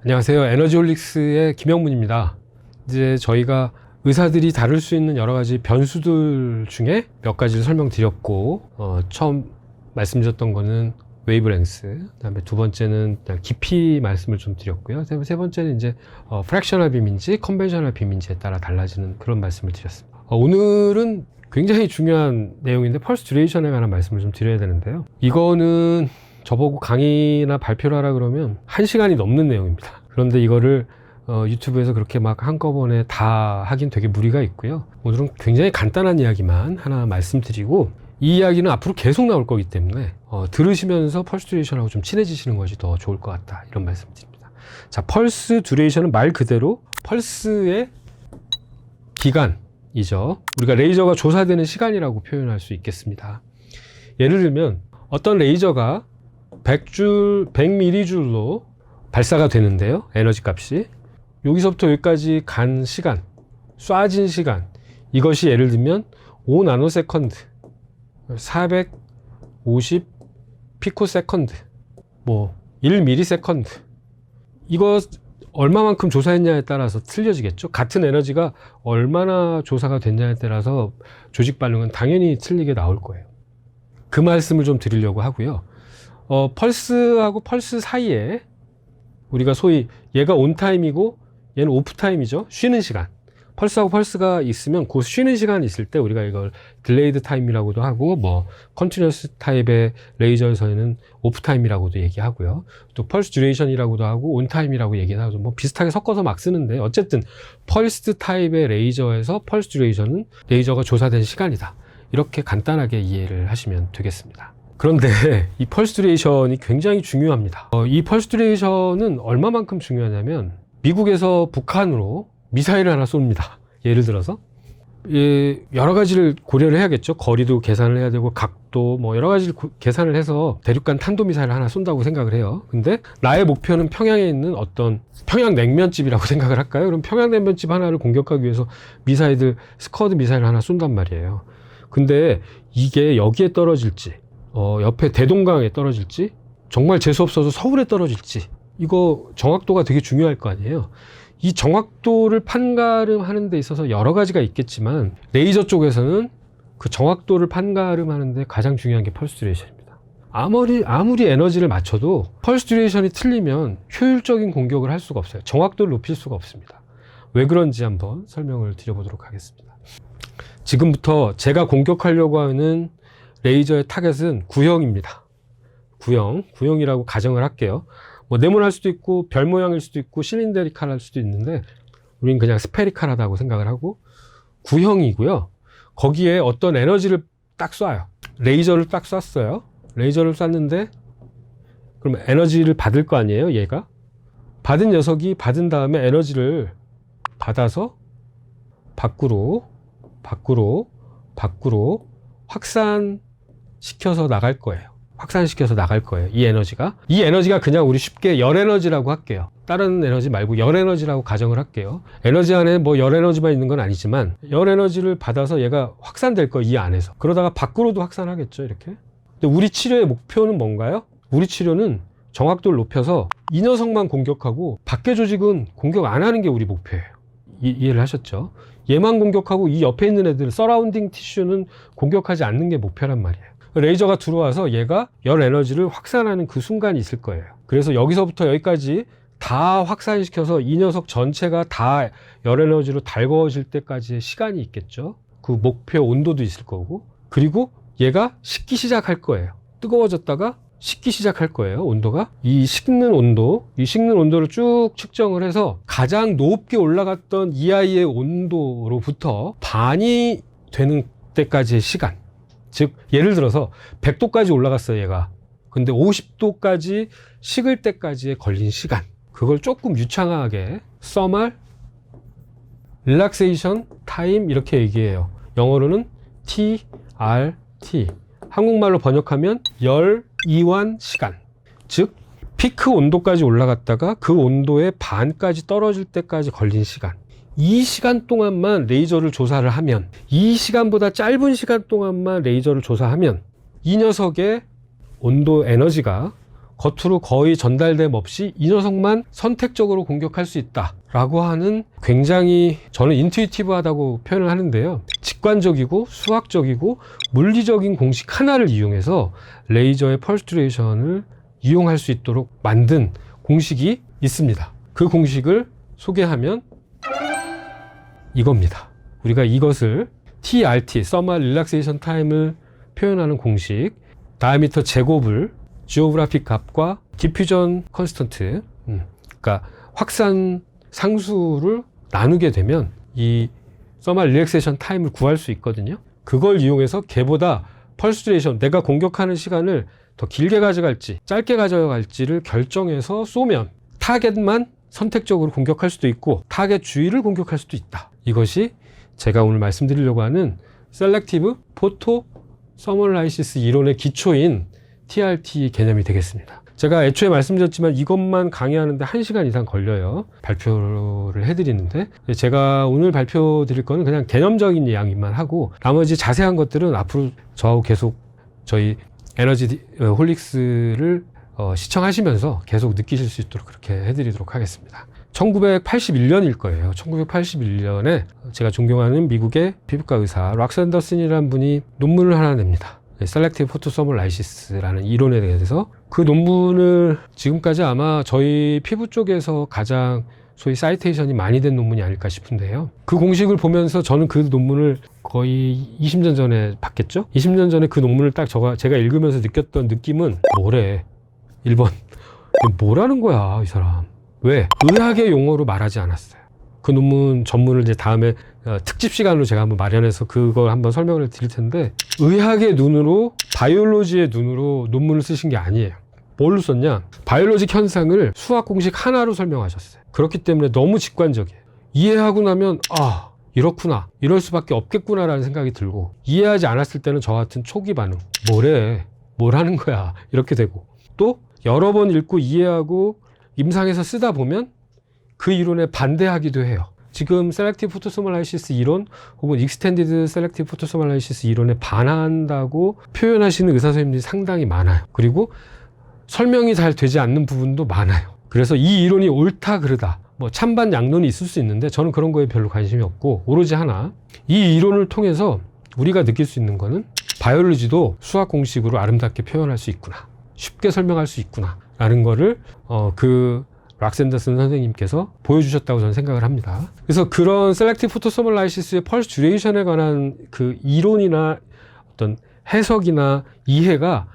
안녕하세요. 에너지홀릭스의 김영문입니다. 이제 저희가 의사들이 다룰 수 있는 여러 가지 변수들 중에 몇 가지를 설명드렸고, 처음 말씀드렸던 거는 웨이브랭스, 그다음에 두 번째는 그냥 깊이 말씀을 좀 드렸고요. 세 번째는 이제 프랙셔널 빔인지 컨벤셔널 빔인지에 따라 달라지는 그런 말씀을 드렸습니다. 오늘은 굉장히 중요한 내용인데 펄스 듀레이션에 관한 말씀을 좀 드려야 되는데요. 이거는 저보고 강의나 발표를 하라 그러면 1시간이 넘는 내용입니다. 그런데 이거를 유튜브에서 그렇게 막 한꺼번에 다 하긴 되게 무리가 있고요. 오늘은 굉장히 간단한 이야기만 하나 말씀드리고, 이 이야기는 앞으로 계속 나올 거기 때문에 들으시면서 펄스 듀레이션하고 좀 친해지시는 것이 더 좋을 것 같다, 이런 말씀 드립니다. 자, 펄스 듀레이션은 말 그대로 펄스의 기간이죠. 우리가 레이저가 조사되는 시간이라고 표현할 수 있겠습니다. 예를 들면 어떤 레이저가 100mJ로 발사가 되는데요. 에너지 값이 여기서부터 여기까지 간 시간, 쏴진 시간, 이것이 예를 들면 5나노세컨드, 450 피코세컨드, 뭐 1msec, 이거 얼마만큼 조사했냐에 따라서 틀려지겠죠. 같은 에너지가 얼마나 조사가 됐냐에 따라서 조직 반응은 당연히 틀리게 나올 거예요. 그 말씀을 좀 드리려고 하고요. 펄스하고 펄스 사이에 우리가 소위 얘가 온타임이고 얘는 오프타임이죠. 쉬는 시간. 펄스하고 펄스가 있으면 그 쉬는 시간이 있을 때 우리가 이걸 딜레이드 타임이라고도 하고, 뭐 컨티뉴어스 타입의 레이저에서는 오프타임이라고도 얘기하고요. 또 펄스 듀레이션이라고도 하고 온타임이라고 얘기하고, 뭐 비슷하게 섞어서 막 쓰는데, 어쨌든 펄스 타입의 레이저에서 펄스 듀레이션은 레이저가 조사된 시간이다, 이렇게 간단하게 이해를 하시면 되겠습니다. 그런데 이 펄스 듀레이션이 굉장히 중요합니다. 이 펄스 듀레이션은 얼마만큼 중요하냐면, 미국에서 북한으로 미사일을 하나 쏩니다. 예를 들어서 여러 가지를 고려를 해야겠죠. 거리도 계산을 해야 되고, 각도, 뭐 여러 가지를 계산을 해서 대륙간 탄도미사일을 하나 쏜다고 생각을 해요. 근데 나의 목표는 평양에 있는 어떤 평양냉면집이라고 생각을 할까요? 그럼 평양냉면집 하나를 공격하기 위해서 미사일들, 스쿼드 미사일을 하나 쏜단 말이에요. 근데 이게 여기에 떨어질지, 옆에 대동강에 떨어질지, 정말 재수없어서 서울에 떨어질지, 이거 정확도가 되게 중요할 거 아니에요. 이 정확도를 판가름하는 데 있어서 여러 가지가 있겠지만, 레이저 쪽에서는 그 정확도를 판가름하는 데 가장 중요한 게 펄스 듀레이션입니다. 아무리 에너지를 맞춰도 펄스 듀레이션이 틀리면 효율적인 공격을 할 수가 없어요. 정확도를 높일 수가 없습니다. 왜 그런지 한번 설명을 드려보도록 하겠습니다. 지금부터 제가 공격하려고 하는 레이저의 타겟은 구형입니다. 구형이라고 가정을 할게요. 뭐 네모날 수도 있고 별 모양일 수도 있고 실린데리칼할 수도 있는데, 우린 그냥 스페리칼하다고 생각을 하고, 구형이고요. 거기에 어떤 에너지를 딱 쏴요. 레이저를 딱 쐈어요. 레이저를 쐈는데 그럼 에너지를 받을 거 아니에요. 얘가 받은 녀석이 받은 다음에 에너지를 받아서 밖으로 확산시켜서 나갈 거예요. 이 에너지가 그냥 우리 쉽게 열 에너지라고 할게요. 다른 에너지 말고 열 에너지라고 가정을 할게요. 에너지 안에 뭐 열 에너지만 있는 건 아니지만, 열 에너지를 받아서 얘가 확산될 거예요. 이 안에서. 그러다가 밖으로도 확산하겠죠, 이렇게. 근데 우리 치료의 목표는 뭔가요? 우리 치료는 정확도를 높여서 이 녀석만 공격하고 밖의 조직은 공격 안 하는 게 우리 목표예요. 이해를 하셨죠? 얘만 공격하고 이 옆에 있는 애들, 서라운딩 티슈는 공격하지 않는 게 목표란 말이에요. 레이저가 들어와서 얘가 열 에너지를 확산하는 그 순간이 있을 거예요. 그래서 여기서부터 여기까지 다 확산시켜서 이 녀석 전체가 다 열 에너지로 달궈질 때까지의 시간이 있겠죠. 그 목표 온도도 있을 거고, 그리고 얘가 식기 시작할 거예요. 뜨거워졌다가 식기 시작할 거예요. 온도가 이 식는 온도를 쭉 측정을 해서 가장 높게 올라갔던 이 아이의 온도로부터 반이 되는 때까지의 시간, 즉 예를 들어서 100도까지 올라갔어요, 얘가. 근데 50도까지 식을 때까지의 걸린 시간, 그걸 조금 유창하게 Thermal Relaxation Time 이렇게 얘기해요. 영어로는 TRT, 한국말로 번역하면 열 이완 시간, 즉 피크 온도까지 올라갔다가 그 온도의 반까지 떨어질 때까지 걸린 시간, 이 시간 동안만 레이저를 조사를 하면, 이 시간보다 짧은 시간 동안만 레이저를 조사하면 이 녀석의 온도 에너지가 겉으로 거의 전달됨 없이 이 녀석만 선택적으로 공격할 수 있다 라고 하는 굉장히 저는 인투이티브하다고 표현을 하는데요. 직관적이고 수학적이고 물리적인 공식 하나를 이용해서 레이저의 펄스 듀레이션을 이용할 수 있도록 만든 공식이 있습니다. 그 공식을 소개하면 이겁니다. 우리가 이것을 TRT, Thermal Relaxation Time을 표현하는 공식, 다이아미터 제곱을 지오그래픽 값과 디퓨전 컨스턴트, 그러니까 확산 상수를 나누게 되면 이 Thermal Relaxation Time을 구할 수 있거든요. 그걸 이용해서 걔보다 펄스 듀레이션, 내가 공격하는 시간을 더 길게 가져갈지 짧게 가져갈지를 결정해서 쏘면 타겟만 선택적으로 공격할 수도 있고 타겟 주위를 공격할 수도 있다. 이것이 제가 오늘 말씀드리려고 하는 셀렉티브 포토 서멀라이시스 이론의 기초인 TRT 개념이 되겠습니다. 제가 애초에 말씀드렸지만 이것만 강의하는데 1시간 이상 걸려요. 발표를 해드리는데 제가 오늘 발표 드릴 거는 그냥 개념적인 이야기만 하고 나머지 자세한 것들은 앞으로 저하고 계속 저희 에너지 홀릭스를 시청하시면서 계속 느끼실 수 있도록 그렇게 해드리도록 하겠습니다. 1981년일 거예요. 1981년에 제가 존경하는 미국의 피부과 의사 락스 앤더슨이라는 분이 논문을 하나 냅니다. 셀렉티브 포토서멀라이시스라는 이론에 대해서 그 논문을 지금까지 아마 저희 피부 쪽에서 가장 소위 사이테이션이 많이 된 논문이 아닐까 싶은데요. 그 공식을 보면서 저는 그 논문을 거의 20년 전에 봤겠죠? 20년 전에 그 논문을 딱 제가 읽으면서 느꼈던 느낌은 뭐래? 1번 뭐라는 거야 이 사람. 왜? 의학의 용어로 말하지 않았어요. 그 논문 전문을 이제 다음에 특집 시간으로 제가 한번 마련해서 그걸 한번 설명을 드릴 텐데 의학의 눈으로 바이올로지의 눈으로 논문을 쓰신 게 아니에요. 뭘로 썼냐? 바이올로직 현상을 수학 공식 하나로 설명하셨어요. 그렇기 때문에 너무 직관적이에요. 이해하고 나면 아 이렇구나 이럴 수밖에 없겠구나 라는 생각이 들고 이해하지 않았을 때는 저 같은 초기 반응 뭐래? 뭐라는 거야? 이렇게 되고 또 여러 번 읽고 이해하고 임상에서 쓰다 보면 그 이론에 반대하기도 해요. 지금 셀렉티브 포토서멀라이시스 이론 혹은 익스텐디드 셀렉티브 포토서멀라이시스 이론에 반한다고 표현하시는 의사 선생님들이 상당히 많아요. 그리고 설명이 잘 되지 않는 부분도 많아요. 그래서 이 이론이 옳다 그르다 뭐 찬반 양론이 있을 수 있는데 저는 그런 거에 별로 관심이 없고 오로지 하나 이 이론을 통해서 우리가 느낄 수 있는 거는 바이올로지도 수학 공식으로 아름답게 표현할 수 있구나 쉽게 설명할 수 있구나 라는 거를 그 락스 앤더슨 선생님께서 보여주셨다고 저는 생각을 합니다. 그래서 그런 셀렉티브 포토서멀라이시스의 펄스 듀레이션에 관한 그 이론이나 어떤 해석이나 이해가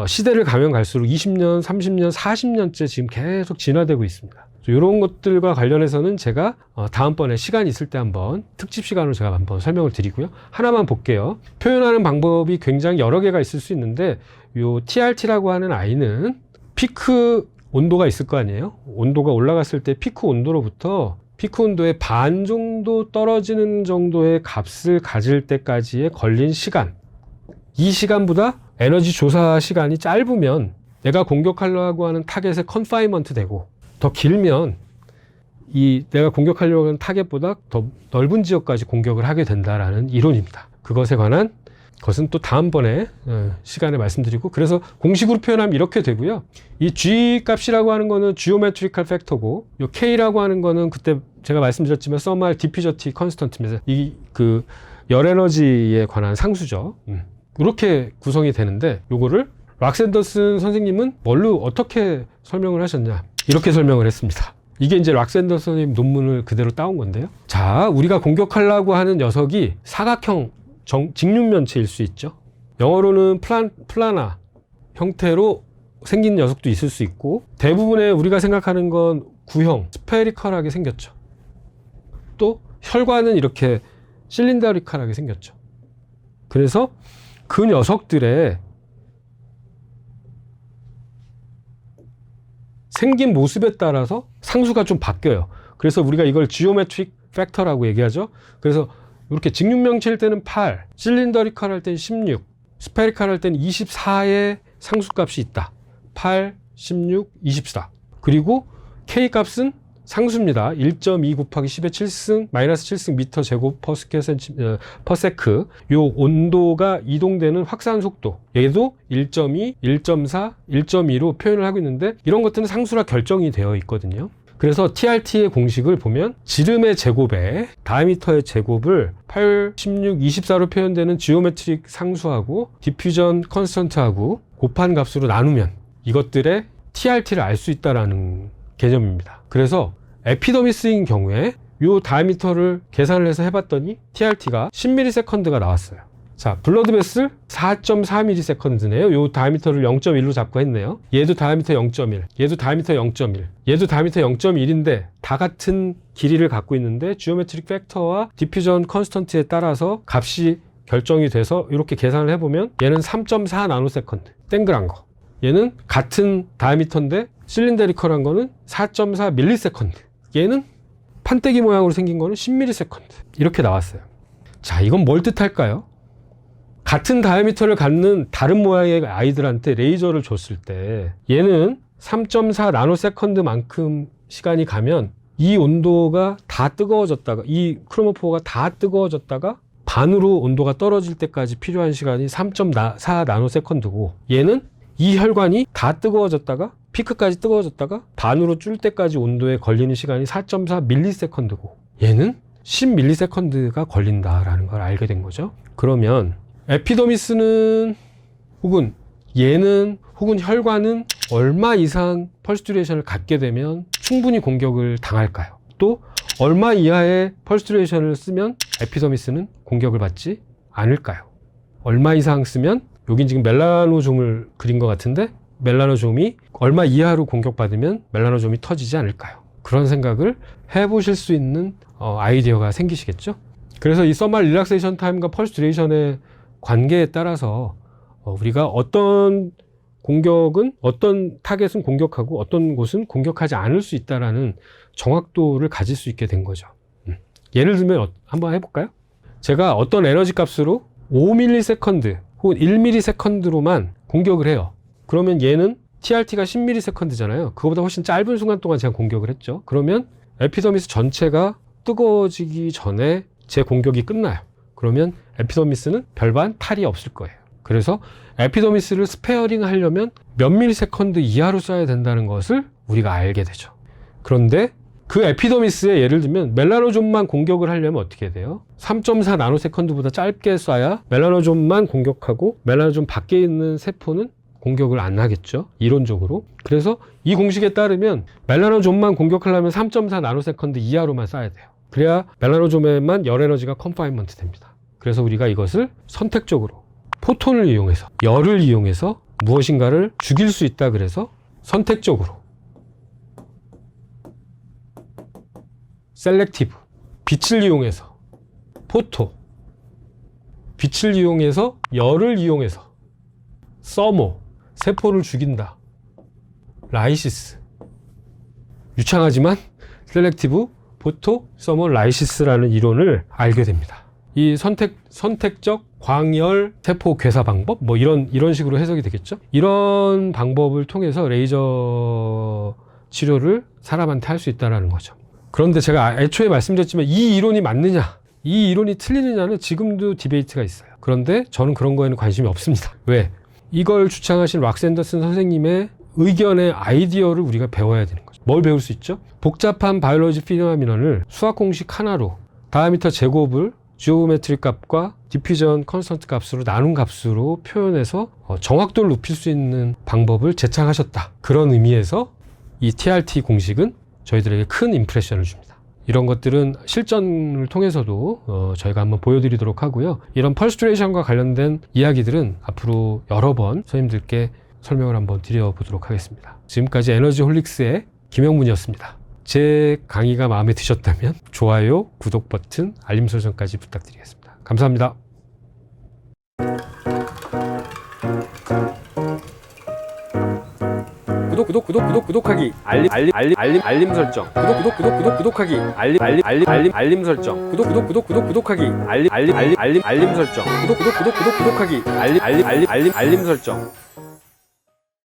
시대를 가면 갈수록 20년, 30년, 40년째 지금 계속 진화되고 있습니다. 이런 것들과 관련해서는 제가 다음번에 시간이 있을 때 한번 특집 시간으로 제가 한번 설명을 드리고요. 하나만 볼게요. 표현하는 방법이 굉장히 여러 개가 있을 수 있는데 요 TRT라고 하는 아이는 피크 온도가 있을 거 아니에요. 온도가 올라갔을 때 피크 온도로부터 피크 온도의 반 정도 떨어지는 정도의 값을 가질 때까지의 걸린 시간, 이 시간보다 에너지 조사 시간이 짧으면 내가 공격하려고 하는 타겟에 컨파이먼트 되고 더 길면 이 내가 공격하려고 하는 타겟보다 더 넓은 지역까지 공격을 하게 된다라는 이론입니다. 그것에 관한 것은 또 다음번에 시간에 말씀드리고 그래서 공식으로 표현하면 이렇게 되고요. 이 G 값이라고 하는 거는 지오메트리컬 팩터고 이 K라고 하는 거는 그때 제가 말씀드렸지만 Thermal Diffusivity Constant입니다. 이 그 열에너지에 관한 상수죠. 이렇게 구성이 되는데 요거를 락스 앤더슨 선생님은 뭘로 어떻게 설명을 하셨냐 이렇게 설명을 했습니다. 이게 이제 락스 앤더슨 선생님 논문을 그대로 따온 건데요. 자, 우리가 공격하려고 하는 녀석이 사각형 직육면체일 수 있죠. 영어로는 플라나 형태로 생긴 녀석도 있을 수 있고 대부분의 우리가 생각하는 건 구형, 스페리컬하게 생겼죠. 또 혈관은 이렇게 실린더리컬하게 생겼죠. 그래서 그 녀석들의 생긴 모습에 따라서 상수가 좀 바뀌어요. 그래서 우리가 이걸 지오메트릭 팩터라고 얘기하죠. 그래서 이렇게 직육면체일 때는 8, 실린더리컬 할 때는 16, 스페리컬 할 때는 24의 상수값이 있다. 8, 16, 24. 그리고 K 값은 상수입니다. 1.2 곱하기 10의 7승 마이너스 7승 미터 제곱 퍼세크. 요 온도가 이동되는 확산 속도, 얘도 1.2, 1.4, 1.2로 표현을 하고 있는데 이런 것들은 상수라 결정이 되어 있거든요. 그래서 TRT의 공식을 보면 지름의 제곱에 다이미터의 제곱을 8, 16, 24로 표현되는 지오메트릭 상수하고 디퓨전 컨스턴트하고 곱한 값으로 나누면 이것들의 TRT를 알 수 있다는 개념입니다. 그래서 에피더미스인 경우에 이 다이미터를 계산을 해서 해봤더니 TRT가 10ms가 나왔어요. 자, 블러드 베슬 4.4ms네요. 이 다이미터를 0.1로 잡고 했네요. 얘도 다이미터 0.1, 얘도 다이미터 0.1, 얘도 다이미터 0.1인데 다 같은 길이를 갖고 있는데 지오메트릭 팩터와 디퓨전 컨스턴트에 따라서 값이 결정이 돼서 이렇게 계산을 해보면 얘는 3.4 나노세컨드, 땡글한 거. 얘는 같은 다이미터인데 실린데리컬한 거는 4.4 밀리세컨드. 얘는 판때기 모양으로 생긴 거는 10msecond. 이렇게 나왔어요. 자, 이건 뭘 뜻할까요? 같은 다이미터를 갖는 다른 모양의 아이들한테 레이저를 줬을 때 얘는 3.4 나노세컨드만큼 시간이 가면 이 온도가 다 뜨거워졌다가, 이 크로모포가 다 뜨거워졌다가 반으로 온도가 떨어질 때까지 필요한 시간이 3.4 나노세컨드고, 얘는 이 혈관이 다 뜨거워졌다가 피크까지 뜨거워졌다가 반으로 줄 때까지 온도에 걸리는 시간이 4.4 밀리세컨드고, 얘는 10 밀리세컨드가 걸린다라는 걸 알게 된 거죠. 그러면 에피더미스는 혹은 얘는 혹은 혈관은 얼마 이상 펄스 듀레이션을 갖게 되면 충분히 공격을 당할까요? 또 얼마 이하의 펄스 듀레이션을 쓰면 에피더미스는 공격을 받지 않을까요? 얼마 이상 쓰면, 여긴 지금 멜라노좀을 그린 것 같은데 멜라노좀이 얼마 이하로 공격받으면 멜라노좀이 터지지 않을까요? 그런 생각을 해보실 수 있는 아이디어가 생기시겠죠? 그래서 이 서멀 릴락세이션 타임과 펄스 듀레이션의 관계에 따라서 우리가 어떤 공격은, 어떤 타겟은 공격하고 어떤 곳은 공격하지 않을 수 있다라는 정확도를 가질 수 있게 된 거죠. 예를 들면 한번 해볼까요? 제가 어떤 에너지 값으로 5ms 혹은 1ms로만 공격을 해요. 그러면 얘는 TRT가 10ms잖아요. 그거보다 훨씬 짧은 순간 동안 제가 공격을 했죠. 그러면 에피더미스 전체가 뜨거워지기 전에 제 공격이 끝나요. 그러면 에피더미스는 별반 탈이 없을 거예요. 그래서 에피더미스를 스페어링 하려면 몇 밀리세컨드 이하로 쏴야 된다는 것을 우리가 알게 되죠. 그런데 그 에피더미스에 예를 들면 멜라노좀만 공격을 하려면 어떻게 돼요? 3.4 나노세컨드보다 짧게 쏴야 멜라노좀만 공격하고 멜라노좀 밖에 있는 세포는 공격을 안 하겠죠, 이론적으로. 그래서 이 공식에 따르면 멜라노좀만 공격하려면 3.4 나노세컨드 이하로만 쏴야 돼요. 그래야 멜라노좀에만 열 에너지가 컨파인먼트 됩니다. 그래서 우리가 이것을 선택적으로 포톤을 이용해서, 열을 이용해서 무엇인가를 죽일 수 있다. 그래서 선택적으로 셀렉티브, 빛을 이용해서 포토, 빛을 이용해서 열을 이용해서 서모, 세포를 죽인다. 라이시스, 유창하지만 셀렉티브 포토 서머 라이시스라는 이론을 알게 됩니다. 이 선택적 광열 세포 괴사 방법, 뭐 이런 식으로 해석이 되겠죠. 이런 방법을 통해서 레이저 치료를 사람한테 할 수 있다는 거죠. 그런데 제가 애초에 말씀드렸지만 이 이론이 맞느냐, 이 이론이 틀리느냐는 지금도 디베이트가 있어요. 그런데 저는 그런 거에는 관심이 없습니다. 왜? 이걸 주창하신 락샌더슨 선생님의 의견의 아이디어를 우리가 배워야 되는 거죠. 뭘 배울 수 있죠? 복잡한 바이올로지 피노미넌을 수학 공식 하나로 다이미터 제곱을 지오메트릭 값과 디퓨전 컨스턴트 값으로 나눈 값으로 표현해서 정확도를 높일 수 있는 방법을 제창하셨다. 그런 의미에서 이 TRT 공식은 저희들에게 큰 임프레션을 줍니다. 이런 것들은 실전을 통해서도 저희가 한번 보여드리도록 하고요. 이런 펄스 듀레이션과 관련된 이야기들은 앞으로 여러 번 선생님들께 설명을 한번 드려보도록 하겠습니다. 지금까지 에너지 홀릭스의 김영문이었습니다. 제 강의가 마음에 드셨다면 좋아요, 구독 버튼, 알림 설정까지 부탁드리겠습니다. 감사합니다. 구독하기, 알림 설정, 구독하기, 알림 설정, 구독하기, 알림 설정, 구독하기, 알림 설정.